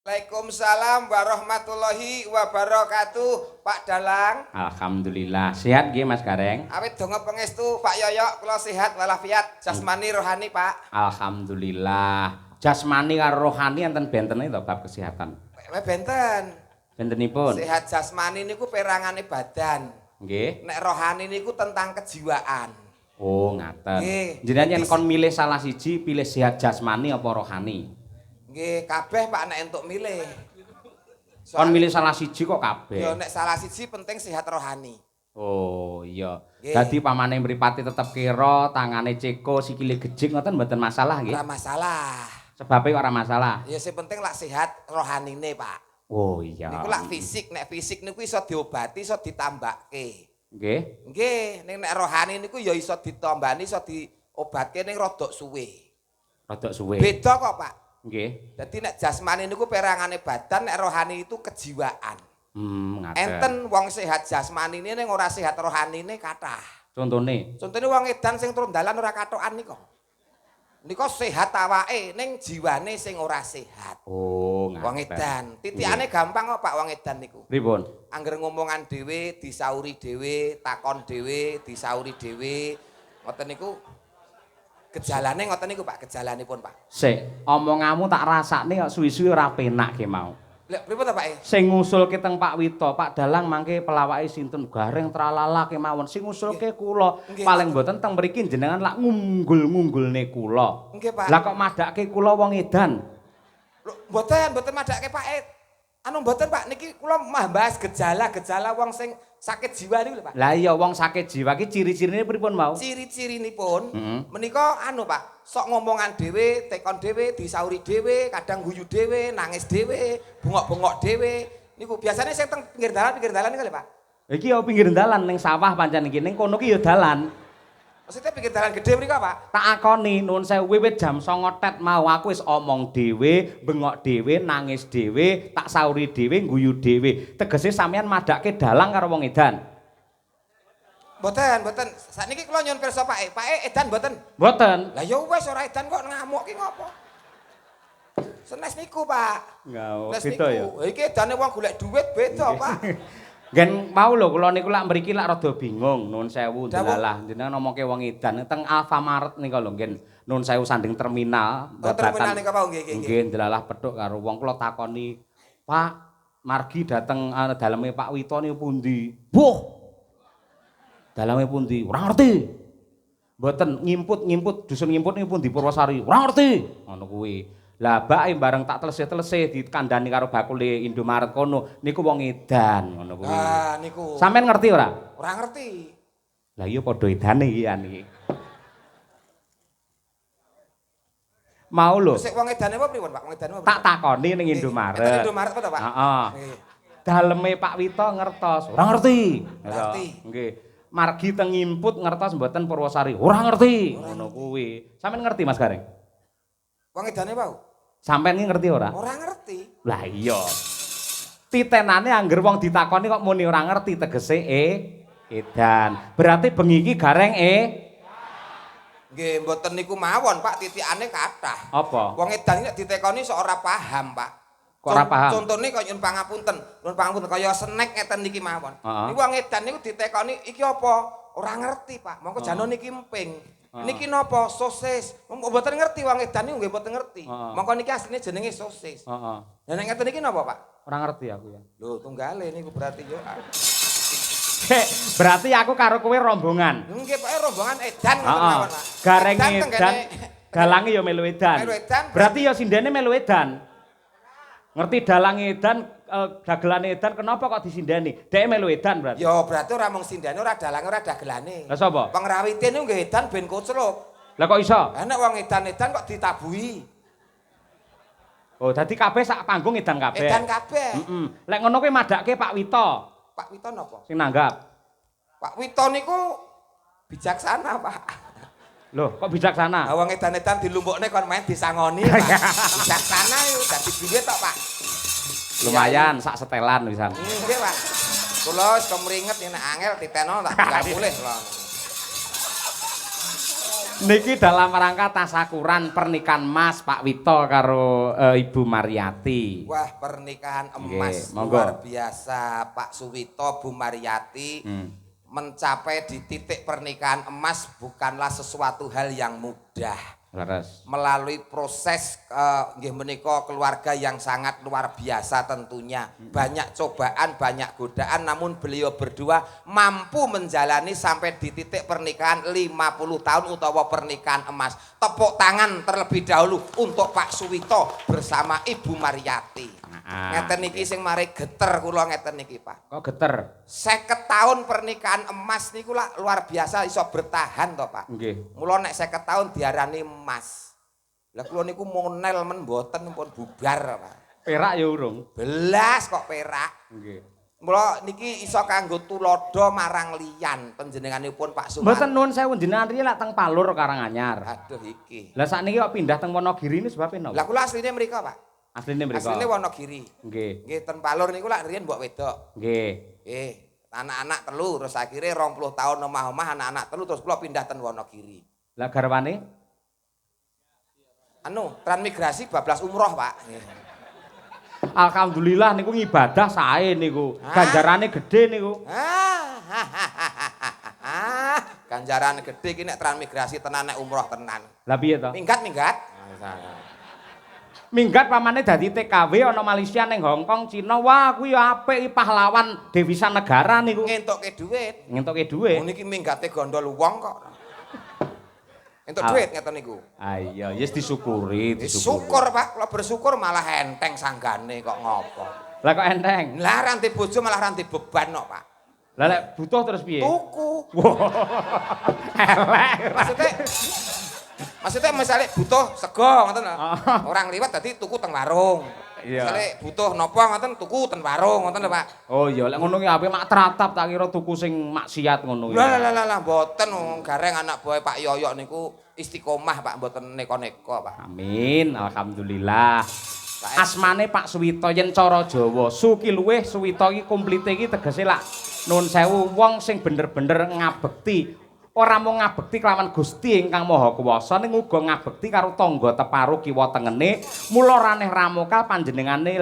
Waalaikumsalam warahmatullahi wabarakatuh, Pak Dalang. Alhamdulillah. Sehat nggih Mas Gareng? Awit donga pangestu Pak Yoyo kula sehat walafiat jasmani rohani, Pak. Alhamdulillah. Jasmani karo rohani enten bentene to bab kesehatan. Benten. Bentenipun? Sehat jasmani niku perangane badan. Nggih. Nek rohani niku tentang kejiwaan. Oh, ngaten. Nggih. Jenengan yen kon milih salah siji, pilih sehat jasmani apa rohani? Nggih, kabeh Pak nek entuk milih. Kon milih salah siji kok kabeh. Ya nek salah siji penting sehat rohani. Oh, iya. Nggih. Dadi pamane mripate tetep kira, tangane ceko, sikile gejik ngoten mboten masalah nggih. Ora masalah. Sebabe kok ora masalah. Ya sing penting lak sehat rohanine, Pak. Oh, iya. Niku lak fisik, nek fisik niku iso diobati, iso ditambake. Nggih. Nggih, nek rohani niku ya iso ditambani, iso diobatke ning rodok suwe. Rodok suwe. Beda kok, Pak. Nggih. Dadi nek jasmani niku perangane badan, nek rohani itu kejiwaan. Ngaten. Enten wong sehat jasmanine ning ora sehat rohanine kathah. Contone. Contone wong edan sing turun dalan ora katokan nika. Nika sehat awake ning jiwane sing ora sehat. Oh, ngaten. Wong edan, titikane gampang kok Pak wong edan niku. Pripun? Angger ngomongan dhewe, disauri dhewe, takon dhewe, disauri dhewe. Ngoten niku gejalane ngoten niku Pak, gejalanipun Pak. Sik, omonganmu tak rasakne kok suwi-suwi ora penak ge mau. Lha pripun ta Pak? Sing ngusulke teng Pak Wito, Pak Dalang mangke pelawake sinten Gareng tralala kemawon. Sing ngusulke kula. Paling mboten teng mriki jenengan lak ngunggul-ngunggulne kula. Nggih Pak. Lah kok madake kula wong edan. Lho, mboten madake Pak. Anu mboten Pak, niki kula bahas gejala-gejala wong sing sakit jiwa niku lho Pak. Lah iya wong sakit jiwa ki ciri-cirine pripun mau? Ciri-cirinipun menika anu Pak, sok ngomongan dhewe, tekon dhewe, disauri dhewe, kadang guyu dhewe, nangis dhewe, bengok-bengok dhewe. Niku biasane sing teng pinggir dalan niku lho Pak. Iki ya pinggir dalan ning sawah pancen iki ning kono ki ya dalan. Maksudnya pinggir dalan gede mriko Pak. Tak akoni nuwun sewu wiwit jam 09.00 tet mau aku wis omong dhewe, bengok dhewe, nangis dhewe, tak sauri dhewe, guyu dhewe. Tegese sampean madake dalang karo wong edan. Mboten. Sakniki kula nyuwun pirsa Pak. Pak edan mboten. Mboten. Lah ya wis ora edan kok ngamuk ki ngopo? Senes niku Pak. Enggak, Senes beda ya. niku. Iki edane wong golek duit beda Pak. Gen mau lho kula niku lak mriki lak rada bingung nuwun sewu Dawuh. delalah jenengan ngomongke wong edan teng Alfamart nika lho nggih nuwun sewu sanding terminal Terminal nika Pak nggih. nggih delalah petuk karo wong kula takoni Pak margi dateng daleme Pak Wito niku pundi Buh daleme pundi ora ngerti mboten ngimput dusun ngimput niku pundi Purwosari ora ngerti ngono kuwi lah bake bareng tak telesih-telesih dikandani karo bakule Indomaret kono niku wong edan ngono kuwi. Ah niku. Sampeyan ngerti ora? Ora ngerti. Lah iya padha edane iki iki. Mau lho. Sik wong edane apa pripun Pak? Wong edane apa? Tak takoni ning Indomaret. Indomaret apa to Pak? Heeh. Nggih. Daleme Pak Wito ngertos, ora ngerti. Ngerti. Nggih. Margi teng ngimput ngertos mboten Purwosari. Ora ngerti. Ngono kuwi. Sampeyan ngerti Mas Gareng? Wong edane Pak? Sampeyan iki ngerti ora? Ora ngerti. Lah iya. Titenane angger wong ditakoni kok muni ora ngerti tegese edan. Berarti bengi iki Gareng Nggih, mboten niku mawon Pak, titikane kathah. apa? Wong edan nek ditekoni sok ora paham Pak. Kok ora paham? Contone kaya nyun pangapunten kaya snack ngeten niki mawon. Niku wong edan niku ditekoni iki apa? Ora ngerti Pak. Mongko jano niki emping. Niki napa? Sosis. Mboten ngerti wong edan niku nggih mboten ngerti. Mongko niki asline jenenge sosis. Heeh. Lah nek ngeten niki napa Pak? Ora ngerti aku ya. Lho, tunggale niku berarti yo. Berarti aku karo kowe rombongan. Nggih Pak, rombongan edan ngoten Heeh. mawon Pak. Gareng Edan edan, tenggene- galange ya melu edan. Melu edan. Berarti ya sindene melu edan. Ngerti dalange edan, dagelane edan, kenapa kok disindani? Dhek melu edan berarti. Ya berarti ora mung sindane, ora dalange, ora dagelane. Lah sapa? Pengrawite niku nggih edan ben kucluk. Lah kok iso? Lah nek wong edan-edan kok ditabuhi. Oh, dadi kabeh sak panggung edan kabeh. Edan kabeh. Heeh. Lek ngono kuwi madake Pak Wito Pak Wito napa? sing nanggap. Pak Wito niku bijaksana, Pak. Loh, kok bijaksana? Lah wong edan-edan dilumpukne kon main disangoni, Pak. Bijaksana yo dadi duit tok, Pak. Lumayan sak setelan pisan. Nggih, Pak. Kula wis kemringet yen angel titeno tak tinggal mulih kula. Niki dalam rangka tasakuran pernikahan Mas Pak Wito karo Ibu Mariati. Wah, pernikahan emas Nggih, luar biasa Pak Suwito, Bu Mariati. Mencapai di titik pernikahan emas bukanlah sesuatu hal yang mudah. Leres. Melalui proses nggih menika keluarga yang sangat luar biasa tentunya. Banyak cobaan, banyak godaan, namun beliau berdua mampu menjalani sampai di titik pernikahan 50 tahun utawa pernikahan emas. Tepuk tangan terlebih dahulu untuk Pak Suwito bersama Ibu Mariati. Ngeten niki sing mari geter kula ngeten niki, Pak. Kok geter? 50 tahun pernikahan emas niku lah luar biasa iso bertahan to, Pak. Nggih. Mula nek 50 tahun diarani emas. Lah kula niku monel men mboten pun bubar, Pak. Perak ya urung. Belas kok perak. Nggih. Mula niki iso kanggo tulodo marang liyan panjenenganipun Pak Suman. Mboten nuwun sewu jenengan riye lak teng Palur Karanganyar. Aduh iki. Lah sakniki kok pindah teng Wonogiri ini sebab napa? Lah kula asline mriko, Pak. Asline mriko. Asline Wonogiri. Nggih. Nggih ten Palur niku lak riyen mbok wedok. Nggih. Anak-anak telu terus akhirnya 20 tahun omah-omah anak-anak telu terus kula pindah ten Wonogiri. Lah garwane? Anu, transmigrasi bablas umroh, Pak. Alhamdulillah niku ngibadah sae niku. Ganjarane gede niku. Ganjaran gede iki nek transmigrasi tenan nek umroh tenan. Lah piye to? Minggat. Minggat pamane dadi TKW ana Malaysia ning Hong Kong, Cina. Wah, kuwi apik pahlawan devisa negara niku. Ngentukke dhuwit. Ngentukke dhuwit. Niki minggate gondol wong kok. Entuk dhuwit ngeten niku. Ah iya, wis disyukuri, Syukur, Pak. Kula bersyukur malah enteng sanggane kok ngopo. Lah kok enteng? Lah ranti bojo malah ranti beban kok, Pak. Lah lek butuh terus piye? Tuku. Elek. Maksudnya misalnya butuh sego ngoten lho. Orang liwat dadi tuku teng warung. Iya. Misalnya butuh napa ngoten tuku ten warung ngoten lho, Pak. Oh iya, lek ngono ki apik mak tratap tak kira tuku sing maksiat ngono ya. Lah mboten gareng anak buah Pak Yoyok niku istiqomah Pak mboten neko-neko, Pak. Amin, alhamdulillah. Asmane Pak Suwito yen cara Jawa, Suki luweh Suwito iki komplite iki tegese lak nuwun sewu wong sing bener-bener ngabekti. Ora mung ngabekti kelawan Gusti ingkang Maha Kuwasa ning uga ngabekti karo tangga teparu kiwa tengene. Mula raneh ramoka panjenengane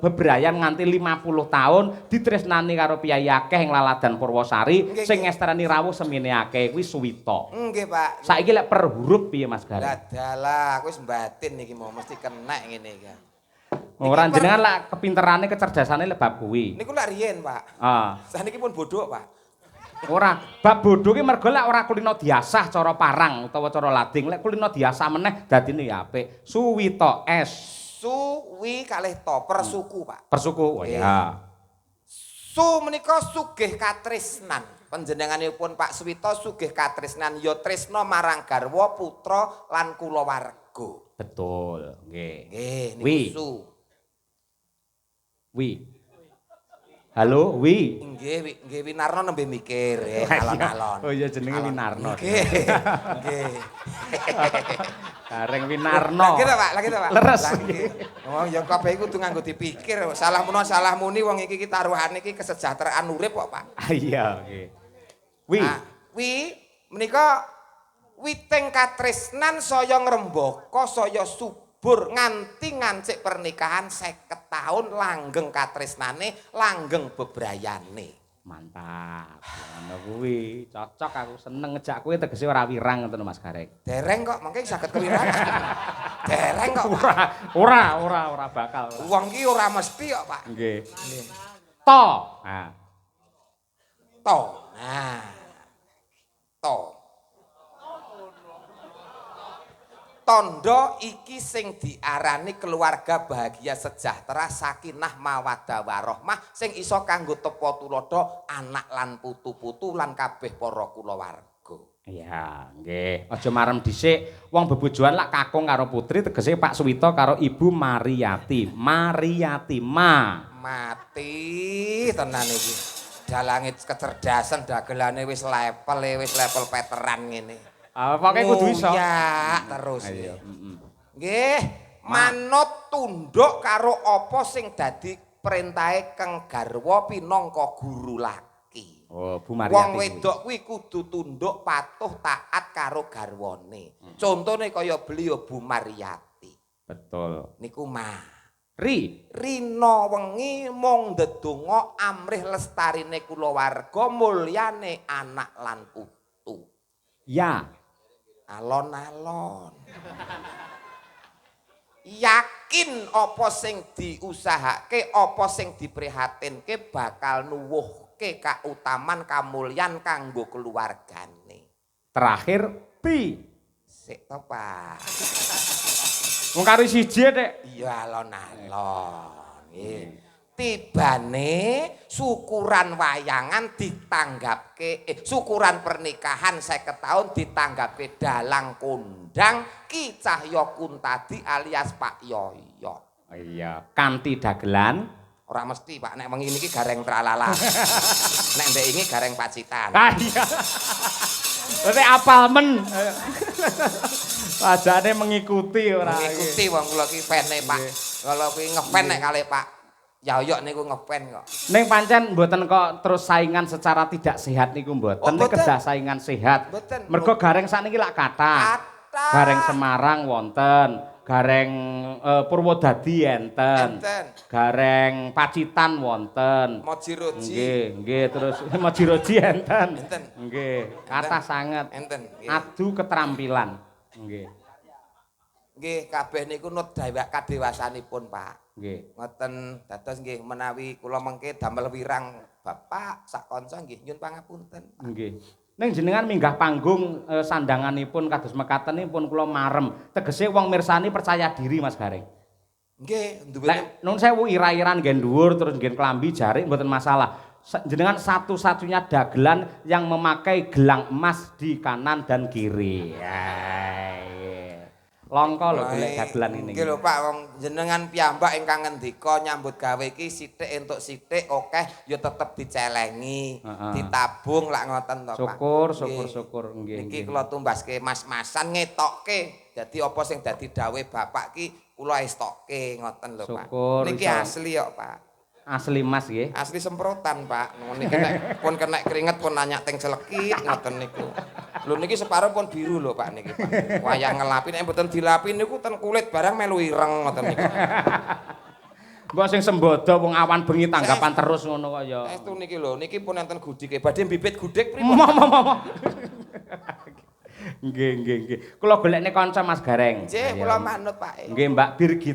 bebrayan nganti 50 taun ditresnani karo piyai akeh ing Laladan Purwosari sing ngesterani rawuh semene akeh kuwi Suwito. Nggih, Pak. Saiki lek per huruf piye Mas Gareng? Lah dalah, aku wis batin iki mau mesti kenek ngene iki. Ora jenengan lek kepinterane kecerdasane lek bab kuwi. Niku lak riyen, Pak. Saniki pun bodoh, Pak. Ora, bab bodho ki mergo lek ora kulino diasah cara parang utawa cara lading, lek kulino diasah meneh dadine ya apik. Suwito S. Suwi kalih to persuku, Pak. Persuku. Oh ya. Su menika sugih katresnan. Panjenenganipun Pak Suwito sugih katresnan ya tresna marang garwa, putra lan kulawarga. Betul, nggih. Nggih, niku su. Wi. Halo, Wi. Nggih, Winarno nembe mikir alon-alon. Oh iya jenenge Winarno. Nggih. Gareng Winarno. Lagi to, Pak. Leres. Oh, ya kabeh iku kudu nganggo dipikir. Salah muni wong iki taruhan iki kesejahteraan urip kok, Pak. Iya, nggih. Wi. Wi menika witing katresnan saya ngrembaka saya subur nganti ngancik pernikahan 50 tahun langgeng katresnane, langgeng bebrayane. Mantap. Ngono kuwi, cocok aku seneng ngejak kowe tegese ora wirang ngoten Mas Gareng. Dereng kok, mengke saged kewirangan. Dereng kok. Ora bakal. Wong ki ora mesti kok, Pak. Nggih. To. Nah. To. Nah. To. Tondo iki sing diarani keluarga bahagia sejahtera sakinah mawaddah warahmah sing iso kanggo tepa tulodo anak lan putu-putu lan kabeh para kulawarga. Iya, nggih. Aja marem dhisik wong bebojoan lak kakung karo putri tegese Pak Suwito karo Ibu Mariati. Mariati mati tenan iki. Dalange kecerdasan dagelane wis level veteran ngene. Pokoke kudu iso. Ya, terus. Ayo. Nggih, manut tunduk karo apa sing dadi perintahe Kang Garwa pinangka guru laki. Oh, Bu Mariati. Wong wedok kuwi kudu tunduk patuh taat karo garwane. Contone kaya beliau Bu Mariati. Betul. Niku mah. Rina wengi mung ndedonga amrih lestarine kulawarga mulyane anak lan putu. Ya. Alon-alon. Yakin apa sing diusahake, apa sing diprihatinke bakal nuwuhke kautaman kamulyan kanggo keluargane. Terakhir pi. Sik to, Pak. Wong karo siji nek. Iya alon-alon. Nggih. Tibane syukuran wayangan ditanggapke syukuran pernikahan 50 tahun ditanggapke dalang kondang Ki Cahya Kuntadi alias Pak Yoyo. Iya, kanthi dagelan Ora mesti Pak nek wengi niki gareng tralala. Nek ndek ini gareng pacitan. Ah iya. Berarti apal men. Pajane mengikuti ora. Mengikuti wong kula ki fane Pak. Kalau kuwi ngefan nek kalih Pak Yoyo niku ngefan kok. Ning pancen mboten kok terus saingan secara tidak sehat niku mboten. Nek kedah saingan sehat. Mergo gareng sakniki lak kathah. Gareng Semarang wonten. Gareng Purwodadi enten. Gareng Pacitan wonten. Mojiroji. Nggih, terus Mojiroji enten. Enten. Nggih, kathah sanget. Enten. Adu keterampilan. Nggih. Nggih, kabeh niku nut kadewasanipun, Pak. Nggih. Ngoten dados nggih menawi kula mengke damel wirang Bapak sak kanca nggih nyuwun pangapunten. Nggih. Ning jenengan minggah panggung sandanganipun kados mekatenipun kula marem. Tegese wong mirsani percaya diri Mas Gareng. Nggih, Nek nun sewu ira-iran nggih dhuwur terus nggih klambi jarik mboten masalah. Jenengan satu-satunya dagelan yang memakai gelang emas di kanan dan kiri. Longko lho golek dagelan ini. Nggih lho Pak, wong jenengan piyambak ingkang ngendika nyambut gawe iki sithik entuk sithik akeh ya tetep dicelengi, ditabung lak ngoten to Pak. Syukur nggih. Niki kula tumbaske mas-masan ngetokke. Dadi apa sing dadi dawuh Bapak ki kula estokke ngoten lho Pak. Niki asli kok Pak. Asli Mas nggih. Asli semprotan Pak. Niki nek pun kena keringet pun nanya teng selekit ngoten niku. Lho niki separo pun biru lho Pak niki Pak. Wayang ngelapi nek mboten dilapi niku ten kulit barang melu ireng ngoten niku. Mbok sing sembodo wong awan bengi tanggapan terus ngono kok ya. Estu niki lho, niki pun enten gudike. Badhe bibit gudik pripun? Nggih. Kula golekne kanca Mas Gareng. Nggih, kula manut Pak. Nggih Mbak Birgit.